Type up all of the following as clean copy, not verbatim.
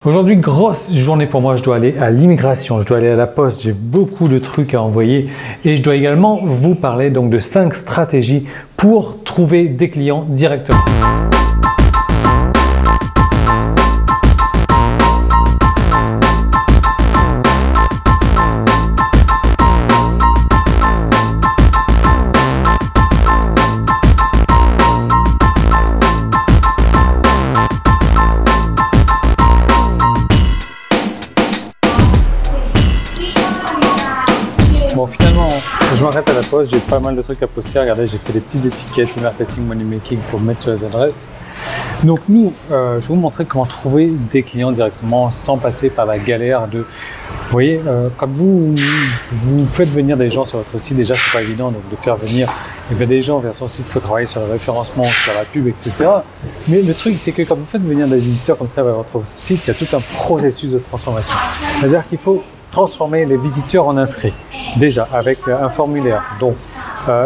Aujourd'hui, grosse journée pour moi, je dois aller à l'immigration, je dois aller à la poste, j'ai beaucoup de trucs à envoyer et je dois également vous parler donc de 5 stratégies pour trouver des clients directement. Bon, finalement, je m'arrête à la poste, j'ai pas mal de trucs à poster. Regardez, j'ai fait des petites étiquettes, marketing, money making pour mettre sur les adresses. Donc nous, je vais vous montrer comment trouver des clients directement sans passer par la galère de... Vous voyez, comme vous faites venir des gens sur votre site, déjà c'est pas évident donc de faire venir des gens vers son site, il faut travailler sur le référencement, sur la pub, etc. Mais le truc, c'est que quand vous faites venir des visiteurs comme ça vers votre site, il y a tout un processus de transformation. C'est-à-dire qu'il faut transformer les visiteurs en inscrits, déjà avec un formulaire. Donc,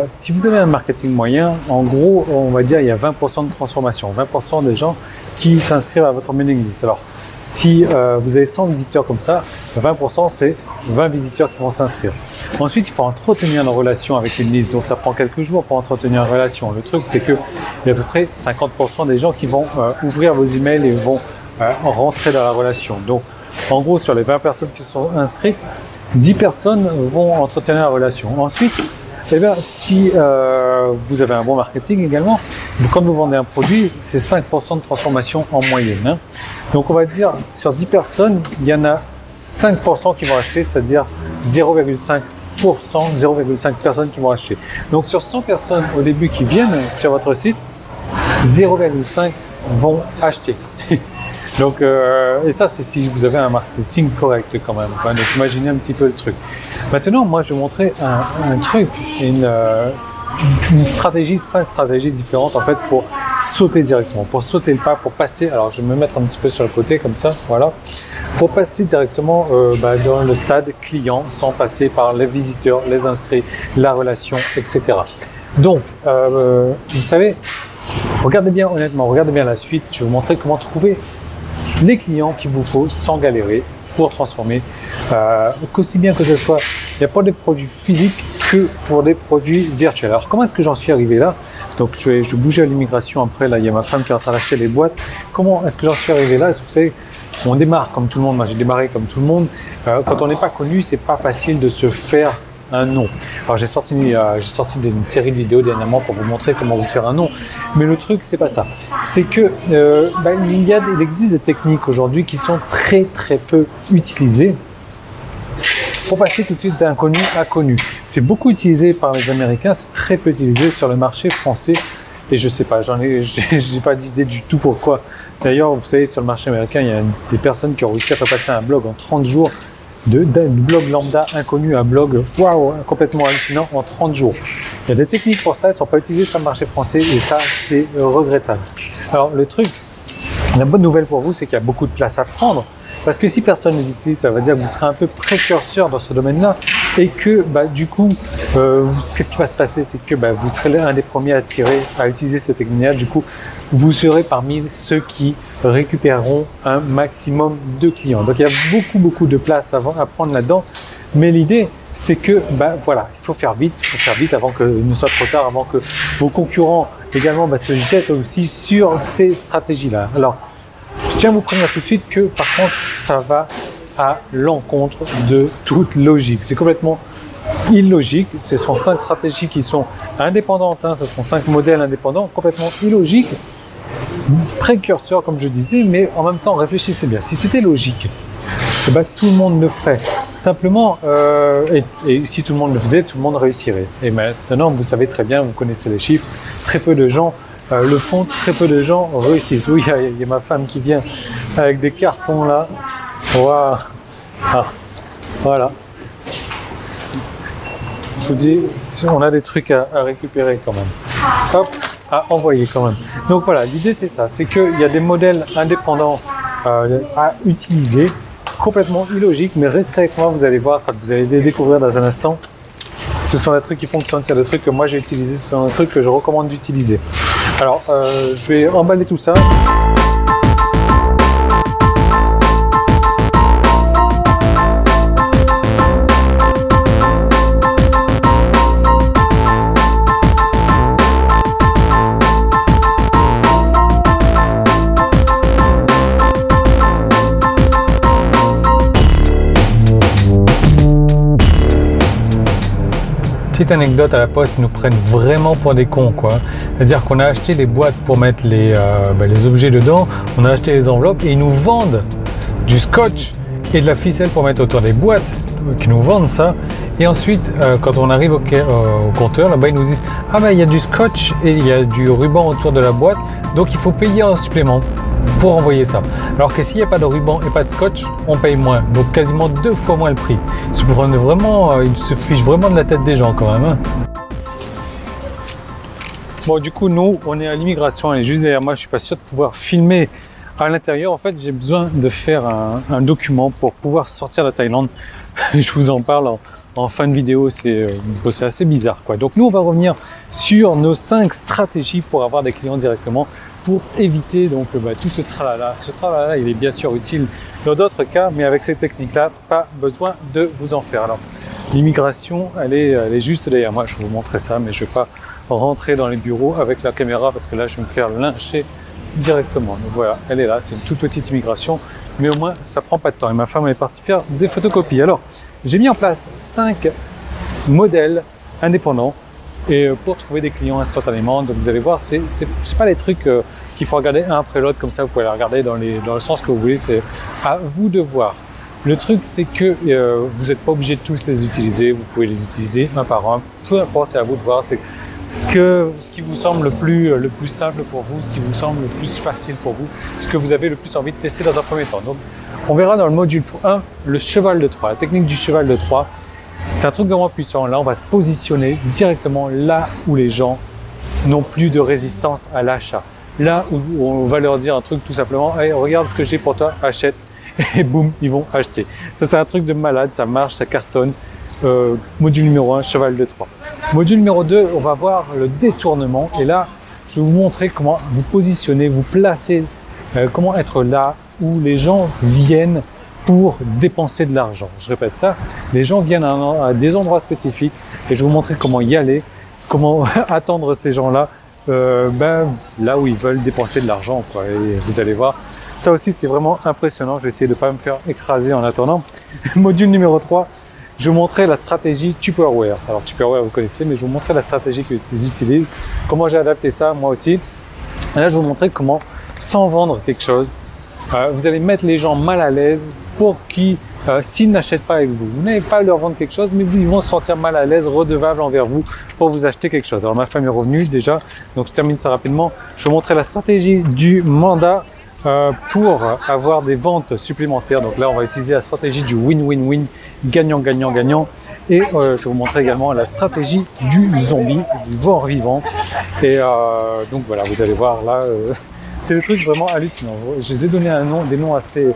si vous avez un marketing moyen, en gros, on va dire il y a 20% de transformation, 20% des gens qui s'inscrivent à votre mailing list. Alors, si vous avez 100 visiteurs comme ça, 20% c'est 20 visiteurs qui vont s'inscrire. Ensuite, il faut entretenir une relation avec une liste, donc ça prend quelques jours pour entretenir une relation. Le truc, c'est qu'il y a à peu près 50% des gens qui vont ouvrir vos emails et vont rentrer dans la relation. Donc, en gros, sur les 20 personnes qui sont inscrites, 10 personnes vont entretenir la relation. Ensuite, eh bien, si vous avez un bon marketing également, quand vous vendez un produit, c'est 5% de transformation en moyenne. Hein. Donc, on va dire, sur 10 personnes, il y en a 5% qui vont acheter, c'est-à-dire 0,5%, 0,5 personnes qui vont acheter. Donc, sur 100 personnes au début qui viennent sur votre site, 0,5 vont acheter. Donc, et ça, c'est si vous avez un marketing correct quand même. Enfin, donc, imaginez un petit peu le truc. Maintenant, moi, je vais vous montrer un truc, une stratégie, 5 stratégies différentes en fait pour sauter directement, pour sauter le pas, pour passer. Alors, je vais me mettre un petit peu sur le côté comme ça, voilà, pour passer directement dans le stade client sans passer par les visiteurs, les inscrits, la relation, etc. Donc, vous savez, regardez bien honnêtement, regardez bien la suite. Je vais vous montrer comment trouver les clients qu'il vous faut sans galérer pour transformer, qu'aussi bien que ce soit, il n'y a pas de produits physiques que pour des produits virtuels. Alors comment est-ce que j'en suis arrivé là? Donc je bougeais à l'immigration après, là il y a ma femme qui est en train d'acheter les boîtes. Comment est-ce que j'en suis arrivé là? Vous savez, on démarre comme tout le monde, moi j'ai démarré comme tout le monde. Quand on n'est pas connu, c'est pas facile de se faire un nom. Alors j'ai sorti d'une série de vidéos dernièrement pour vous montrer comment vous faire un nom. Mais le truc, c'est pas ça. C'est que il existe des techniques aujourd'hui qui sont très peu utilisées pour passer tout de suite d'inconnu à connu. C'est beaucoup utilisé par les Américains, c'est très peu utilisé sur le marché français. Et je sais pas, j'ai pas d'idée du tout pourquoi. D'ailleurs, vous savez, sur le marché américain, il y a des personnes qui ont réussi à faire passer un blog en 30 jours. D'un blog lambda inconnu à un blog complètement hallucinant en 30 jours. Il y a des techniques pour ça, elles ne sont pas utilisées sur le marché français et ça, c'est regrettable. Alors, le truc, la bonne nouvelle pour vous, c'est qu'il y a beaucoup de place à prendre parce que si personne ne les utilise, ça veut dire que vous serez un peu précurseur dans ce domaine-là et que du coup, qu'est-ce qui va se passer? C'est que vous serez un des premiers à utiliser cette technique-là. Du coup, vous serez parmi ceux qui récupéreront un maximum de clients. Donc, il y a beaucoup de place à prendre là-dedans. Mais l'idée, c'est que, voilà, il faut faire vite avant qu'il ne soit trop tard, avant que vos concurrents également se jettent aussi sur ces stratégies-là. Alors, je tiens à vous prévenir tout de suite que, par contre, ça va à l'encontre de toute logique. C'est complètement illogique. Ce sont 5 stratégies qui sont indépendantes. Hein. Ce sont 5 modèles indépendants, complètement illogiques. Précurseurs, comme je disais, mais en même temps, réfléchissez bien. Si c'était logique, tout le monde le ferait. Simplement, et si tout le monde le faisait, tout le monde réussirait. Et maintenant, vous savez très bien, vous connaissez les chiffres, très peu de gens le font, très peu de gens réussissent. Oui, il y a ma femme qui vient avec des cartons là. Waouh. Ah, voilà. Je vous dis, on a des trucs à récupérer quand même. Hop, à envoyer quand même. Donc voilà, l'idée c'est ça, c'est qu'il y a des modèles indépendants à utiliser, complètement illogiques, mais restez avec moi, vous allez voir, quand vous allez les découvrir dans un instant. Ce sont des trucs qui fonctionnent, c'est des trucs que moi j'ai utilisés, ce sont des trucs que je recommande d'utiliser. Alors, je vais emballer tout ça. Petite anecdote à la poste, ils nous prennent vraiment pour des cons, quoi. C'est-à-dire qu'on a acheté des boîtes pour mettre les objets dedans, on a acheté les enveloppes et ils nous vendent du scotch et de la ficelle pour mettre autour des boîtes, qui nous vendent ça. Et ensuite, quand on arrive au compteur, là-bas, ils nous disent « Ah ben, il y a du scotch et il y a du ruban autour de la boîte, donc il faut payer un supplément pour envoyer ça. » Alors que s'il n'y a pas de ruban et pas de scotch, on paye moins, donc quasiment 2 fois moins le prix. Ils se fichent vraiment de la tête des gens quand même. Hein. Bon, du coup, nous, on est à l'immigration, elle est juste derrière moi, je suis pas sûr de pouvoir filmer à l'intérieur. En fait, j'ai besoin de faire un document pour pouvoir sortir de la Thaïlande. Je vous en parle en fin de vidéo, c'est assez bizarre, quoi. Donc nous, on va revenir sur nos 5 stratégies pour avoir des clients directement, pour éviter donc tout ce tralala. Ce tralala, il est bien sûr utile dans d'autres cas, mais avec ces techniques-là, pas besoin de vous en faire. Alors, l'immigration, elle est juste derrière moi. Je vais vous montrer ça, mais je ne vais pas rentrer dans les bureaux avec la caméra parce que là, je vais me faire lyncher directement. Donc voilà, elle est là, c'est une toute petite immigration, mais au moins, ça prend pas de temps. Et ma femme, elle est partie faire des photocopies. Alors, j'ai mis en place 5 modèles indépendants et pour trouver des clients instantanément. Donc vous allez voir, c'est pas des trucs qu'il faut regarder un après l'autre comme ça. Vous pouvez les regarder dans le sens que vous voulez. C'est à vous de voir. Le truc, c'est que vous n'êtes pas obligé de tous les utiliser. Vous pouvez les utiliser un par un. Peu importe, c'est à vous de voir. C'est ce qui vous semble le plus simple pour vous, ce qui vous semble le plus facile pour vous, ce que vous avez le plus envie de tester dans un premier temps. Donc, on verra dans le module 1 le cheval de Troie, la technique du cheval de Troie. C'est un truc vraiment puissant. Là, on va se positionner directement là où les gens n'ont plus de résistance à l'achat. Là où on va leur dire un truc tout simplement, hey, regarde ce que j'ai pour toi, achète. Et boum, ils vont acheter. Ça, c'est un truc de malade, ça marche, ça cartonne. Module numéro 1, cheval de Troie. Module numéro 2, on va voir le détournement. Et là, je vais vous montrer comment vous positionner, vous placer, comment être là où les gens viennent pour dépenser de l'argent. Je répète ça, les gens viennent à des endroits spécifiques et je vais vous montrer comment y aller, comment attendre ces gens-là là où ils veulent dépenser de l'argent, quoi. Et vous allez voir, ça aussi c'est vraiment impressionnant. Je vais essayer de ne pas me faire écraser en attendant. Module numéro 3, je vais vous montrer la stratégie Tupperware. Alors Tupperware vous connaissez, mais je vais vous montrer la stratégie qu'ils utilisent, comment j'ai adapté ça moi aussi. Et là je vais vous montrer comment, sans vendre quelque chose, vous allez mettre les gens mal à l'aise pour qu'ils, s'ils n'achètent pas avec vous, vous n'allez pas leur vendre quelque chose, mais ils vont se sentir mal à l'aise, redevables envers vous pour vous acheter quelque chose. Alors ma femme est revenue déjà, donc je termine ça rapidement. Je vais vous montrer la stratégie du mandat pour avoir des ventes supplémentaires. Donc là, on va utiliser la stratégie du win-win-win, gagnant, gagnant, gagnant. Et je vais vous montrer également la stratégie du zombie, du mort-vivant. Et donc voilà, vous allez voir là, c'est des trucs vraiment hallucinants. Je les ai donné des noms assez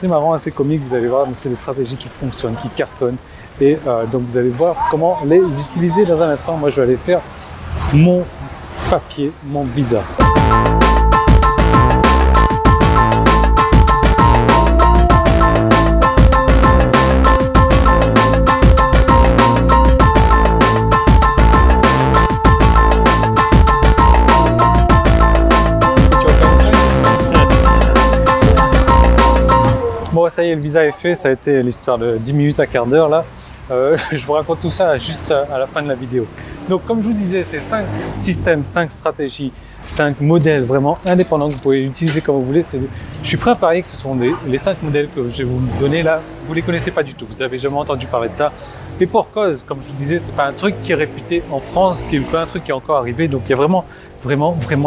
marrants, assez comiques. Vous allez voir, mais c'est des stratégies qui fonctionnent, qui cartonnent. Et donc vous allez voir comment les utiliser dans un instant. Moi, je vais aller faire mon papier, mon visa. Bon, ça y est, le visa est fait, ça a été l'histoire de 10 minutes à quart d'heure là. Je vous raconte tout ça juste à la fin de la vidéo. Donc comme je vous disais, c'est 5 systèmes, 5 stratégies, 5 modèles vraiment indépendants que vous pouvez utiliser comme vous voulez. Je suis prêt à parier que ce sont les 5 modèles que je vais vous donner là, vous les connaissez pas du tout, vous n'avez jamais entendu parler de ça. Et pour cause, comme je vous disais, c'est pas un truc qui est réputé en France, qui est pas un truc qui est encore arrivé, donc il y a vraiment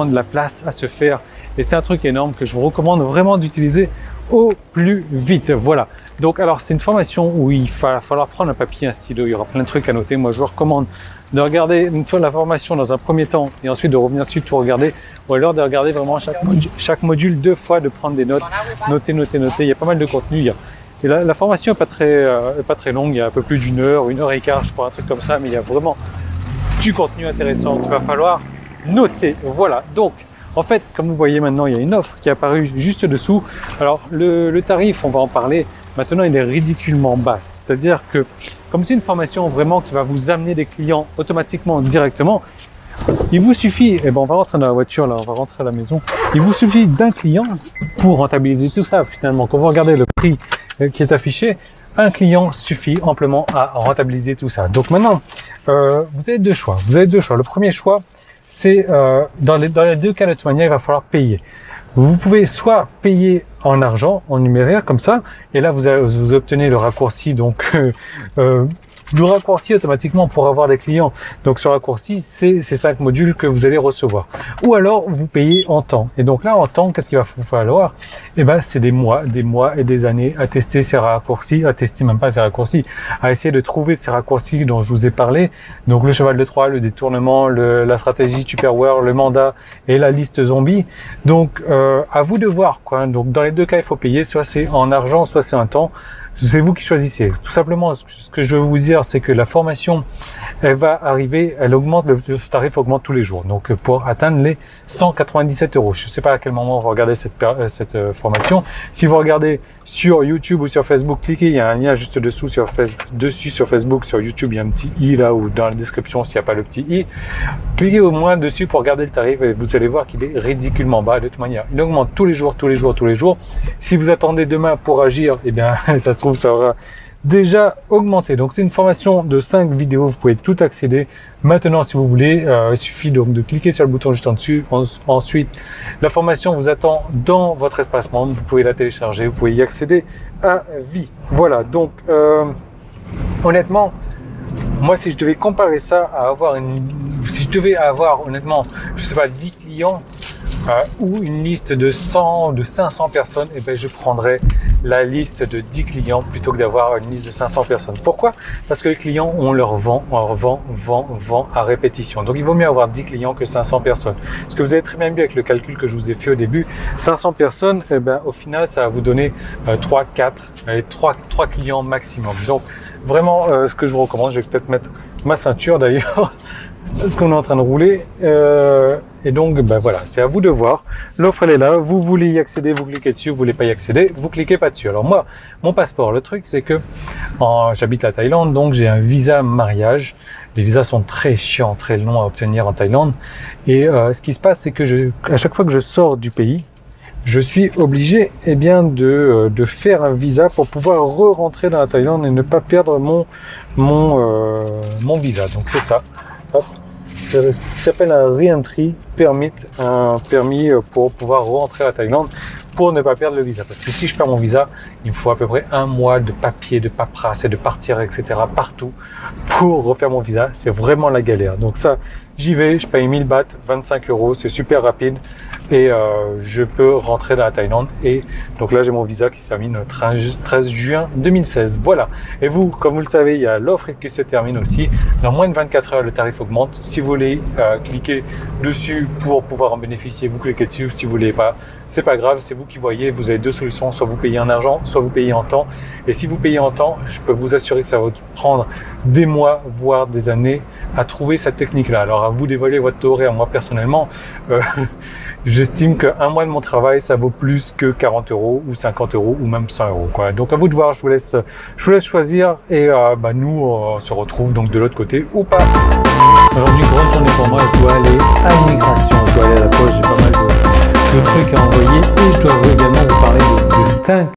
de la place à se faire. Et c'est un truc énorme que je vous recommande vraiment d'utiliser au plus vite. Voilà. Donc alors c'est une formation où il va falloir prendre un papier, un stylo, il y aura plein de trucs à noter. Moi je vous recommande de regarder une fois la formation dans un premier temps et ensuite de revenir dessus, tout regarder, ou alors de regarder vraiment chaque module 2 fois, de prendre des notes, noter. Il y a pas mal de contenu. Et la formation n'est pas très longue, il y a un peu plus d'1 heure, 1 heure et quart, je crois, un truc comme ça, mais il y a vraiment du contenu intéressant qu'il va falloir noter. Voilà. Donc en fait, comme vous voyez maintenant, il y a une offre qui est apparue juste dessous. Alors, le tarif, on va en parler. Maintenant, il est ridiculement bas. C'est-à-dire que, comme c'est une formation vraiment qui va vous amener des clients automatiquement, directement, il vous suffit, on va rentrer dans la voiture, là, on va rentrer à la maison. Il vous suffit d'un client pour rentabiliser tout ça, finalement. Quand vous regardez le prix qui est affiché, un client suffit amplement à rentabiliser tout ça. Donc maintenant, vous avez deux choix. Vous avez deux choix. Le premier choix, c'est dans les deux cas de toute manière, il va falloir payer. Vous pouvez soit payer en argent, en numéraire comme ça, et là vous obtenez le raccourci, donc le raccourci automatiquement pour avoir des clients. Donc ce raccourci, c'est ces 5 modules que vous allez recevoir. Ou alors vous payez en temps. Et donc là en temps, qu'est-ce qu'il va falloir? Eh ben c'est des mois et des années à tester ces raccourcis, à tester même pas ces raccourcis, à essayer de trouver ces raccourcis dont je vous ai parlé. Donc le cheval de Troie, le détournement, la stratégie Tupperware, le mandat et la liste zombie. Donc à vous de voir quoi. Donc dans les deux cas, il faut payer, soit c'est en argent, soit c'est en temps. C'est vous qui choisissez. Tout simplement, ce que je veux vous dire, c'est que la formation, elle va arriver, elle augmente, le tarif augmente tous les jours. Donc, pour atteindre les 197 €. Je ne sais pas à quel moment vous regardez cette formation. Si vous regardez sur YouTube ou sur Facebook, cliquez, il y a un lien juste dessous sur Facebook, sur YouTube, il y a un petit i là, ou dans la description s'il n'y a pas le petit i. Cliquez au moins dessus pour regarder le tarif et vous allez voir qu'il est ridiculement bas de toute manière. Il augmente tous les jours. Si vous attendez demain pour agir, eh bien, ça se trouve, ça aura déjà augmenté. Donc c'est une formation de 5 vidéos, vous pouvez tout accéder. Maintenant, si vous voulez, il suffit donc de cliquer sur le bouton juste en dessus. Ensuite, la formation vous attend dans votre espace membre, vous pouvez la télécharger, vous pouvez y accéder à vie. Voilà, donc honnêtement, moi si je devais comparer ça à avoir si je devais avoir honnêtement, je sais pas, 10 clients ou une liste de 100, de 500 personnes, et ben je prendrais la liste de 10 clients plutôt que d'avoir une liste de 500 personnes. Pourquoi? Parce que les clients, on leur vend à répétition. Donc il vaut mieux avoir 10 clients que 500 personnes. Parce que vous avez très bien vu avec le calcul que je vous ai fait au début, 500 personnes, et ben au final ça va vous donner 3 clients maximum. Donc vraiment ce que je vous recommande, je vais peut-être mettre ma ceinture d'ailleurs parce qu'on est en train de rouler et donc ben voilà, c'est à vous de voir. L'offre elle est là, vous voulez y accéder, vous cliquez dessus, vous voulez pas y accéder, vous cliquez pas dessus. Alors moi, mon passeport, le truc c'est que j'habite la Thaïlande, donc j'ai un visa mariage. Les visas sont très chiants, très longs à obtenir en Thaïlande et ce qui se passe c'est que à chaque fois que je sors du pays, je suis obligé de faire un visa pour pouvoir re-rentrer dans la Thaïlande et ne pas perdre mon visa. Donc c'est ça. Hop. Ça s'appelle un re-entry permit, un permis pour pouvoir rentrer à la Thaïlande pour ne pas perdre le visa. Parce que si je perds mon visa, il me faut à peu près un mois de papier, de paperasse et de partir, etc. partout pour refaire mon visa. C'est vraiment la galère. Donc ça, j'y vais, je paye 1000 bahts, 25 €, c'est super rapide et je peux rentrer dans la Thaïlande. Et donc là, j'ai mon visa qui se termine le 13 juin 2016. Voilà. Et vous, comme vous le savez, il y a l'offre qui se termine aussi. Dans moins de 24 heures, le tarif augmente. Si vous voulez cliquer dessus pour pouvoir en bénéficier, vous cliquez dessus. Si vous voulez pas, c'est pas grave, c'est vous qui voyez. Vous avez deux solutions, soit vous payez en argent, soit vous payez en temps. Et si vous payez en temps, je peux vous assurer que ça va vous prendre des mois, voire des années à trouver cette technique-là. Alors à vous d'évaluer votre taux horaire. Moi personnellement, j'estime qu'un mois de mon travail, ça vaut plus que 40 € ou 50 € ou même 100 €. Quoi. Donc à vous de voir, je vous laisse choisir et nous on se retrouve donc de l'autre côté ou pas. Aujourd'hui, grosse journée pour moi, je dois aller à l'immigration, je dois aller à la poste, j'ai pas mal de trucs à envoyer et je dois également vous parler de 5